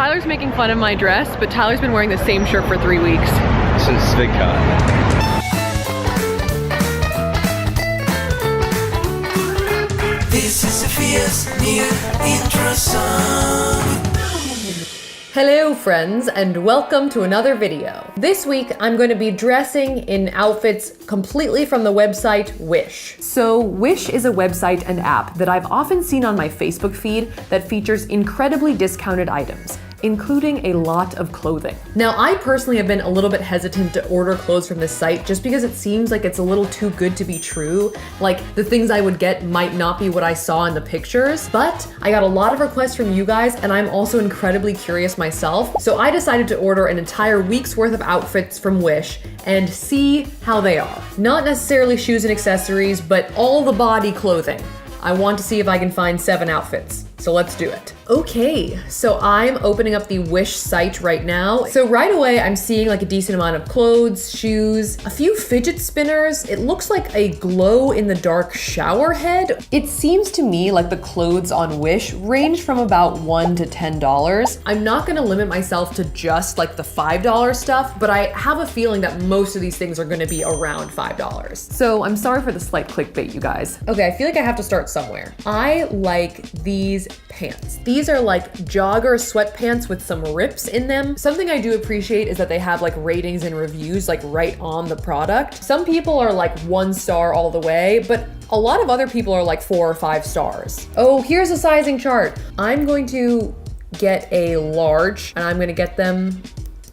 Tyler's making fun of my dress, but Tyler's been wearing the same shirt for 3 weeks. Since VidCon. This is Sophia's new intro song. Hello friends, and welcome to another video. This week I'm going to be dressing in outfits completely from the website Wish. So Wish is a website and app that I've often seen on my Facebook feed that features incredibly discounted items, including a lot of clothing. Now, I personally have been a little bit hesitant to order clothes from this site just because it seems like it's a little too good to be true. Like, the things I would get might not be what I saw in the pictures, but I got a lot of requests from you guys, and I'm also incredibly curious myself. So I decided to order an entire week's worth of outfits from Wish and see how they are. Not necessarily shoes and accessories, but all the body clothing. I want to see if I can find 7 outfits. So let's do it. Okay, so I'm opening up the Wish site right now. So right away, I'm seeing like a decent amount of clothes, shoes, a few fidget spinners. It looks like a glow-in-the-dark shower head. It seems to me like the clothes on Wish range from about $1 to $10. I'm not gonna limit myself to just like the $5 stuff, but I have a feeling that most of these things are gonna be around $5. So I'm sorry for the slight clickbait, you guys. Okay, I feel like I have to start somewhere. I like these pants. These are like jogger sweatpants with some rips in them. Something I do appreciate is that they have like ratings and reviews like right on the product. Some people are like 1 star all the way, but a lot of other people are like 4 or 5 stars. Oh, here's a sizing chart. I'm going to get a large and I'm gonna get them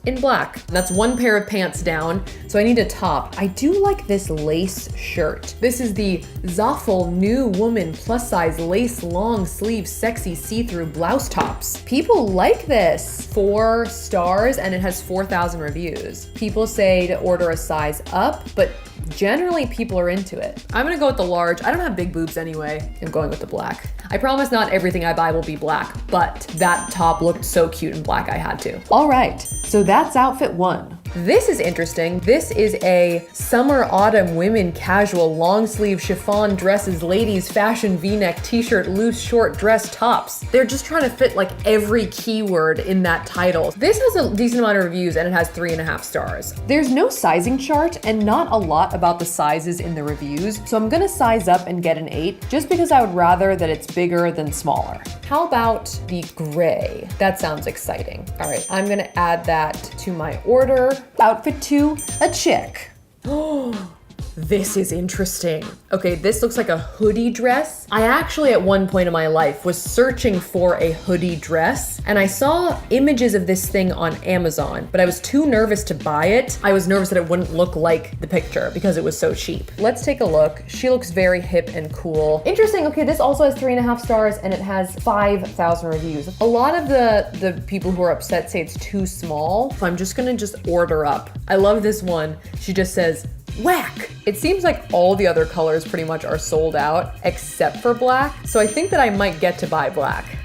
in black. That's 1 pair of pants down, so I need a top. I do like this lace shirt. This is the Zoffel New Woman plus size lace long sleeve sexy see-through blouse tops. People like this. 4 stars and it has 4,000 reviews. People say to order a size up, but generally people are into it. I'm gonna go with the large. I don't have big boobs anyway. I'm going with the black. I promise not everything I buy will be black, but that top looked so cute in black I had to. All right, so that's outfit 1. This is interesting. This is a summer autumn women casual long sleeve chiffon dresses, ladies fashion v-neck t-shirt, loose short dress tops. They're just trying to fit like every keyword in that title. This has a decent amount of reviews and it has 3.5 stars. There's no sizing chart and not a lot about the sizes in the reviews, so I'm gonna size up and get an 8 just because I would rather that it's bigger than smaller. How about the gray? That sounds exciting. All right, I'm gonna add that to my order. Outfit 2, a chick. Oh, this is interesting. Okay, this looks like a hoodie dress. I actually at one point in my life was searching for a hoodie dress and I saw images of this thing on Amazon, but I was too nervous to buy it. I was nervous that it wouldn't look like the picture because it was so cheap. Let's take a look. She looks very hip and cool. Interesting, okay, this also has 3.5 stars and it has 5,000 reviews. A lot of the people who are upset say it's too small, so I'm just gonna order up. I love this one. She just says, whack. It seems like all the other colors pretty much are sold out except for black. So I think that I might get to buy black.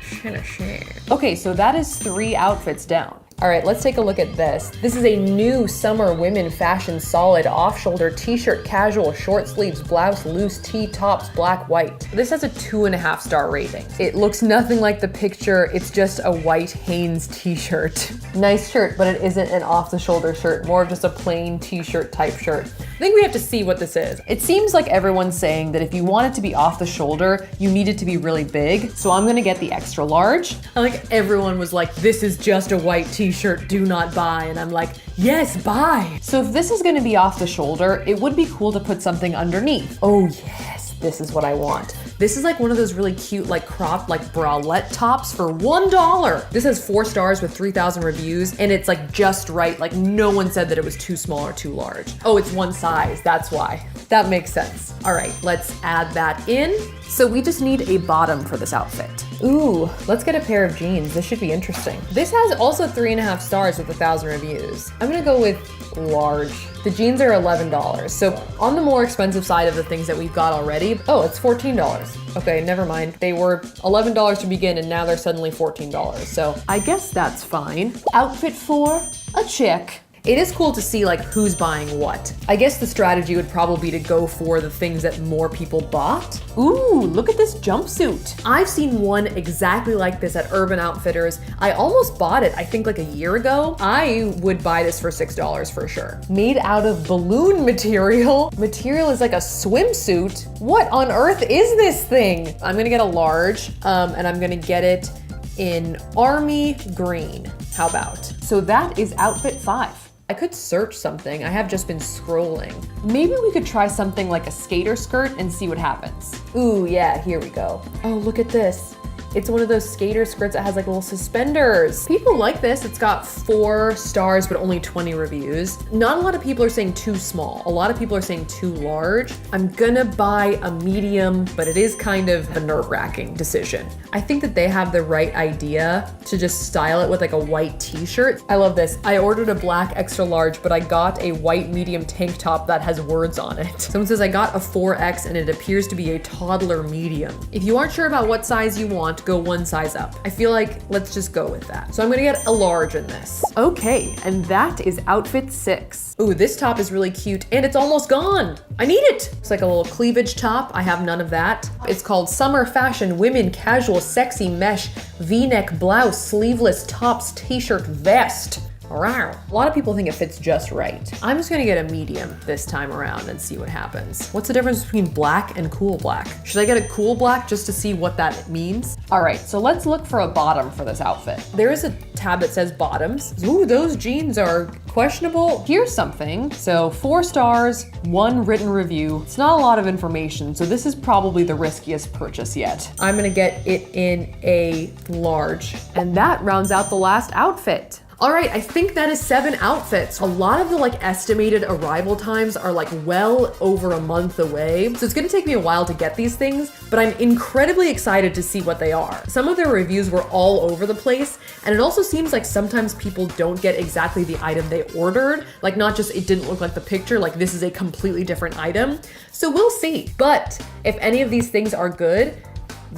Okay, so that is 3 outfits down. All right, let's take a look at this. This is a new summer women fashion solid off-shoulder t-shirt, casual, short sleeves, blouse, loose tee, tops, black, white. This has a 2.5 star rating. It looks nothing like the picture. It's just a white Hanes t-shirt. Nice shirt, but it isn't an off-the-shoulder shirt, more of just a plain t-shirt type shirt. I think we have to see what this is. It seems like everyone's saying that if you want it to be off the shoulder, you need it to be really big. So I'm gonna get the extra large. I like everyone was like, this is just a white t-shirt, do not buy. And I'm like, yes, buy. So if this is gonna be off the shoulder, it would be cool to put something underneath. Oh yes, this is what I want. This is like one of those really cute, like cropped, like bralette tops for $1. This has 4 stars with 3,000 reviews and it's like just right. Like no one said that it was too small or too large. Oh, it's 1 size, that's why. That makes sense. All right, let's add that in. So we just need a bottom for this outfit. Ooh, let's get a pair of jeans. This should be interesting. This has also 3.5 stars with 1,000 reviews. I'm gonna go with large. The jeans are $11. So on the more expensive side of the things that we've got already. Oh, it's $14. Okay, never mind. They were $11 to begin and now they're suddenly $14. So I guess that's fine. Outfit 4, a chick. It is cool to see like who's buying what. I guess the strategy would probably be to go for the things that more people bought. Ooh, look at this jumpsuit. I've seen one exactly like this at Urban Outfitters. I almost bought it, I think like a year ago. I would buy this for $6 for sure. Made out of balloon material. Material is like a swimsuit. What on earth is this thing? I'm gonna get a large, and I'm gonna get it in army green. How about? So that is outfit 5. I could search something. I have just been scrolling. Maybe we could try something like a skater skirt and see what happens. Ooh, yeah, here we go. Oh, look at this. It's one of those skater skirts that has like little suspenders. People like this. It's got 4 stars, but only 20 reviews. Not a lot of people are saying too small. A lot of people are saying too large. I'm gonna buy a medium, but it is kind of a nerve-wracking decision. I think that they have the right idea to just style it with like a white t-shirt. I love this. I ordered a black extra large, but I got a white medium tank top that has words on it. Someone says I got a 4X and it appears to be a toddler medium. If you aren't sure about what size you want, go one size up. I feel like let's just go with that. So I'm gonna get a large in this. Okay, and that is outfit 6. Ooh, this top is really cute and it's almost gone. I need it. It's like a little cleavage top. I have none of that. It's called Summer Fashion Women Casual Sexy Mesh V-neck blouse sleeveless tops t-shirt vest. Wow. A lot of people think it fits just right. I'm just gonna get a medium this time around and see what happens. What's the difference between black and cool black? Should I get a cool black just to see what that means? All right, so let's look for a bottom for this outfit. There is a tab that says bottoms. Ooh, those jeans are questionable. Here's something. So 4 stars, 1 written review. It's not a lot of information, so this is probably the riskiest purchase yet. I'm gonna get it in a large. And that rounds out the last outfit. All right, I think that is 7 outfits. A lot of the like estimated arrival times are like well over a month away. So it's gonna take me a while to get these things, but I'm incredibly excited to see what they are. Some of their reviews were all over the place, and it also seems like sometimes people don't get exactly the item they ordered. Like not just it didn't look like the picture, like this is a completely different item. So we'll see. But if any of these things are good,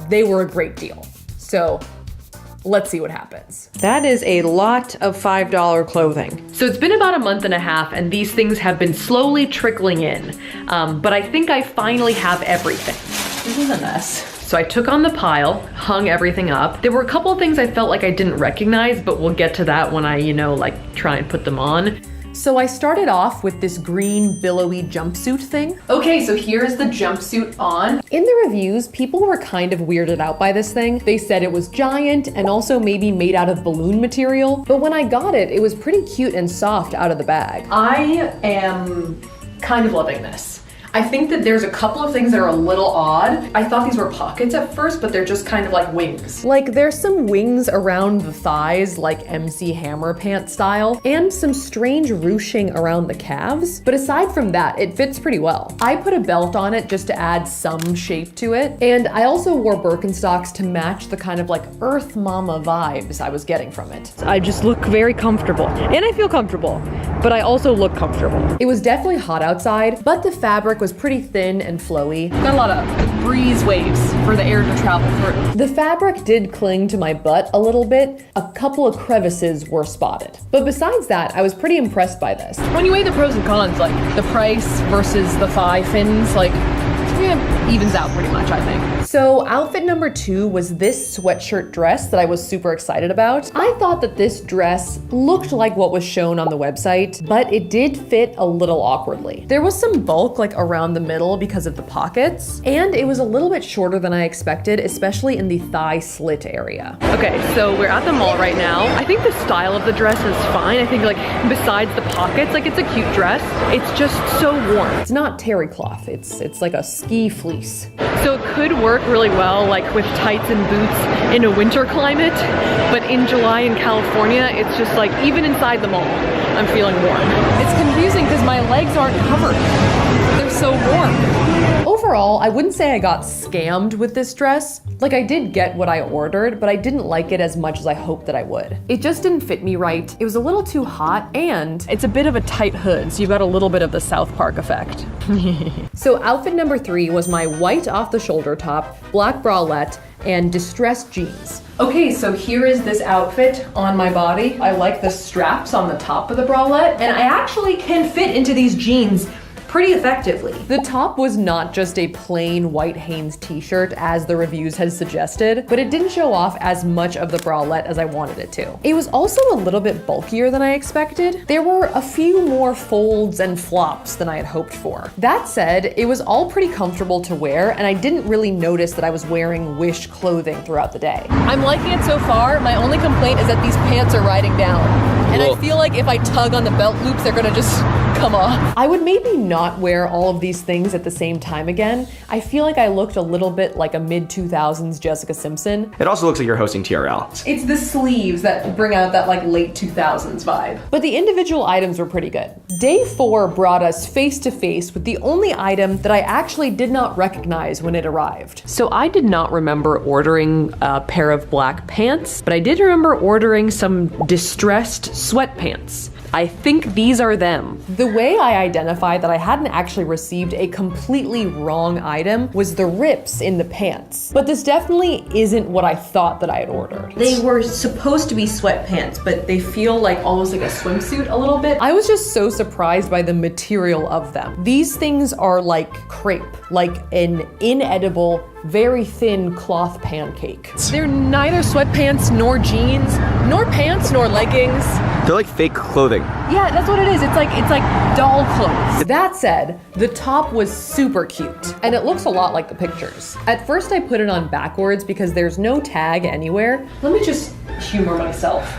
they were a great deal. So let's see what happens. That is a lot of $5 clothing. So it's been about a month and a half and these things have been slowly trickling in. But I think I finally have everything. This is a mess. So I took on the pile, hung everything up. There were a couple of things I felt like I didn't recognize, but we'll get to that when I, like try and put them on. So I started off with this green billowy jumpsuit thing. Okay, so here's the jumpsuit on. In the reviews, people were kind of weirded out by this thing. They said it was giant and also maybe made out of balloon material. But when I got it, it was pretty cute and soft out of the bag. I am kind of loving this. I think that there's a couple of things that are a little odd. I thought these were pockets at first, but they're just kind of like wings. Like there's some wings around the thighs, like MC Hammer pant style, and some strange ruching around the calves. But aside from that, it fits pretty well. I put a belt on it just to add some shape to it. And I also wore Birkenstocks to match the kind of like Earth Mama vibes I was getting from it. I just look very comfortable and I feel comfortable, but I also look comfortable. It was definitely hot outside, but the fabric was pretty thin and flowy. Got a lot of breeze waves for the air to travel through. The fabric did cling to my butt a little bit. A couple of crevices were spotted. But besides that, I was pretty impressed by this. When you weigh the pros and cons, like the price versus the thigh fins, like it evens out pretty much, I think. So outfit number 2 was this sweatshirt dress that I was super excited about. I thought that this dress looked like what was shown on the website, but it did fit a little awkwardly. There was some bulk like around the middle because of the pockets, and it was a little bit shorter than I expected, especially in the thigh slit area. Okay, so we're at the mall right now. I think the style of the dress is fine. I think like besides the pockets, like it's a cute dress. It's just so warm. It's not terry cloth. It's like a ski fleece. So it could work really well like with tights and boots in a winter climate, but in July in California, it's just like even inside the mall, I'm feeling warm. It's confusing because my legs aren't covered. They're so warm. Over overall, I wouldn't say I got scammed with this dress. Like, I did get what I ordered, but I didn't like it as much as I hoped that I would. It just didn't fit me right. It was a little too hot, and it's a bit of a tight hood, so you've got a little bit of the South Park effect. So outfit number 3 was my white off-the-shoulder top, black bralette, and distressed jeans. Okay, so here is this outfit on my body. I like the straps on the top of the bralette, and I actually can fit into these jeans pretty effectively. The top was not just a plain white Hanes t-shirt as the reviews had suggested, but it didn't show off as much of the bralette as I wanted it to. It was also a little bit bulkier than I expected. There were a few more folds and flops than I had hoped for. That said, it was all pretty comfortable to wear, and I didn't really notice that I was wearing Wish clothing throughout the day. I'm liking it so far. My only complaint is that these pants are riding down. And I feel like if I tug on the belt loops, they're gonna just come off. I would maybe not wear all of these things at the same time again. I feel like I looked a little bit like a mid-2000s Jessica Simpson. It also looks like you're hosting TRL. It's the sleeves that bring out that like late 2000s vibe. But the individual items were pretty good. Day 4 brought us face to face with the only item that I actually did not recognize when it arrived. So I did not remember ordering a pair of black pants, but I did remember ordering some distressed sweatpants. I think these are them. The way I identified that I hadn't actually received a completely wrong item was the rips in the pants. But this definitely isn't what I thought that I had ordered. They were supposed to be sweatpants, but they feel like almost like a swimsuit a little bit. I was just so surprised by the material of them. These things are like crepe, like an inedible, very thin cloth pancake. They're neither sweatpants nor jeans, nor pants nor leggings. They're like fake clothing. Yeah, that's what it is. It's like doll clothes. That said, the top was super cute, and it looks a lot like the pictures. At first I put it on backwards because there's no tag anywhere. Let me just humor myself.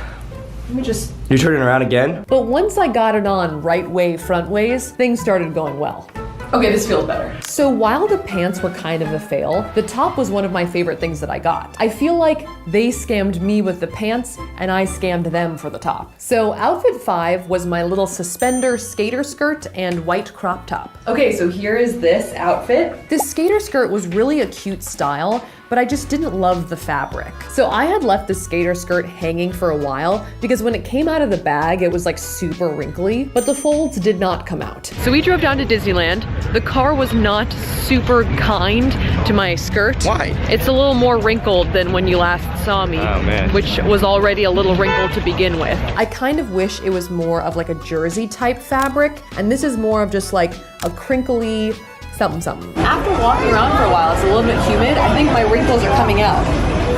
You're turning around again? But once I got it on right way, front ways, things started going well. Okay, this feels better. So while the pants were kind of a fail, the top was one of my favorite things that I got. I feel like they scammed me with the pants and I scammed them for the top. So outfit 5 was my little suspender skater skirt and white crop top. Okay, so here is this outfit. This skater skirt was really a cute style, but I just didn't love the fabric. So I had left the skater skirt hanging for a while because when it came out of the bag, it was like super wrinkly, but the folds did not come out. So we drove down to Disneyland. The car was not super kind to my skirt. Why? It's a little more wrinkled than when you last saw me, which was already a little wrinkled to begin with. I kind of wish it was more of like a jersey type fabric, and this is more of just like a crinkly, something. After walking around for a while, it's a little bit humid. I think my wrinkles are coming out.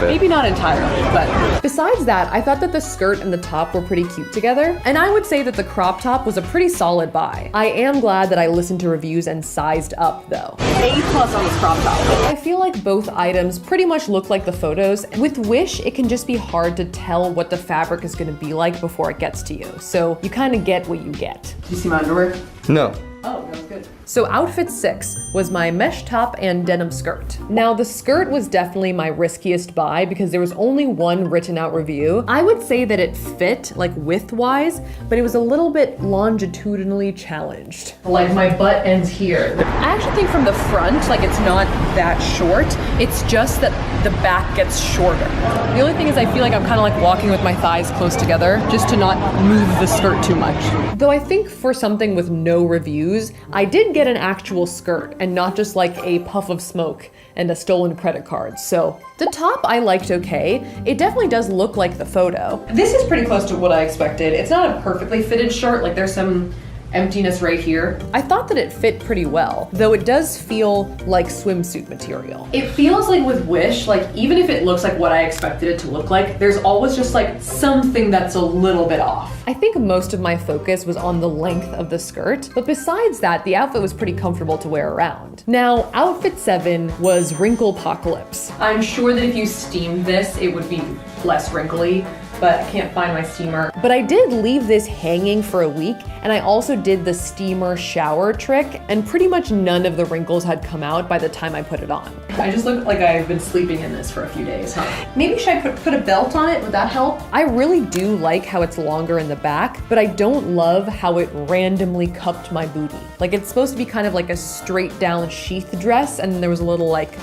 Maybe not entirely, but besides that, I thought that the skirt and the top were pretty cute together. And I would say that the crop top was a pretty solid buy. I am glad that I listened to reviews and sized up though. A+ on this crop top. I feel like both items pretty much look like the photos. With Wish, it can just be hard to tell what the fabric is gonna be like before it gets to you. So you kind of get what you get. Did you see my underwear? No. Oh, that was good. So outfit 6 was my mesh top and denim skirt. Now the skirt was definitely my riskiest buy because there was only one written out review. I would say that it fit like width-wise, but it was a little bit longitudinally challenged. Like my butt ends here. I actually think from the front, like it's not that short. It's just that the back gets shorter. The only thing is I feel like I'm kind of like walking with my thighs close together just to not move the skirt too much. Though I think for something with no reviews, I did get an actual skirt and not just like a puff of smoke and a stolen credit card. So the top I liked okay. It definitely does look like the photo. This is pretty close to what I expected. It's not a perfectly fitted shirt, like there's some emptiness right here. I thought that it fit pretty well, though it does feel like swimsuit material. It feels like with Wish, like even if it looks like what I expected it to look like, there's always just like something that's a little bit off. I think most of my focus was on the length of the skirt, but besides that, the outfit was pretty comfortable to wear around. Now, outfit 7 was Wrinkle Apocalypse. I'm sure that if you steamed this, it would be less wrinkly. but I can't find my steamer. But I did leave this hanging for a week, and I also did the steamer shower trick, and pretty much none of the wrinkles had come out by the time I put it on. I just look like I've been sleeping in this for a few days, huh? Maybe should I put a belt on it? Would that help? I really do like how it's longer in the back, but I don't love how it randomly cupped my booty. Like, it's supposed to be kind of like a straight down sheath dress, and there was a little like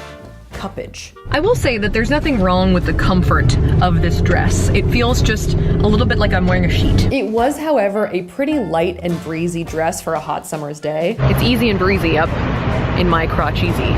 cuppage. I will say that there's nothing wrong with the comfort of this dress. It feels just a little bit like I'm wearing a sheet. It was, however, a pretty light and breezy dress for a hot summer's day. It's easy and breezy up in my crotch easy.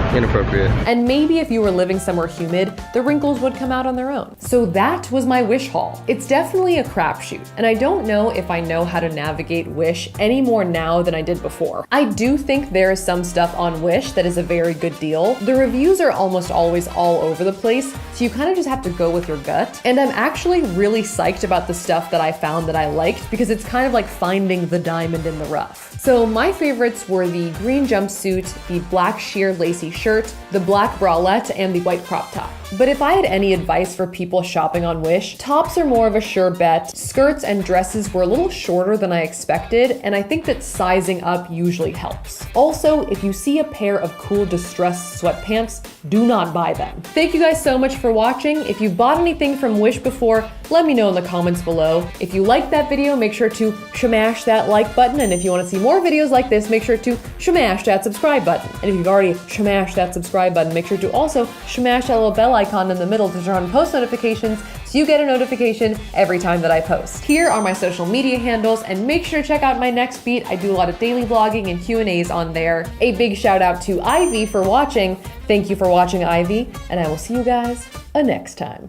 Inappropriate. And maybe if you were living somewhere humid, the wrinkles would come out on their own. So that was my Wish haul. It's definitely a crapshoot, and I don't know if I know how to navigate Wish any more now than I did before. I do think there is some stuff on Wish that is a very good deal. The reviews are almost always all over the place, so you kind of just have to go with your gut. And I'm actually really psyched about the stuff that I found that I liked, because it's kind of like finding the diamond in the rough. So my favorites were the green jumpsuit, the black sheer lacy shirt, the black bralette, and the white crop top. But if I had any advice for people shopping on Wish, tops are more of a sure bet. Skirts and dresses were a little shorter than I expected, and I think that sizing up usually helps. Also, if you see a pair of cool distressed sweatpants, do not buy them. Thank you guys so much for watching. If you've bought anything from Wish before, let me know in the comments below. If you liked that video, make sure to smash that like button, and if you want to see more videos like this, make sure to smash that subscribe button. And if you've already smashed that subscribe button, make sure to also smash that little bell icon in the middle to turn on post notifications so you get a notification every time that I post. Here are my social media handles, and make sure to check out my next beat. I do a lot of daily vlogging and Q&As on there. A big shout out to Ivy for watching. Thank you for watching, Ivy, and I will see you guys next time.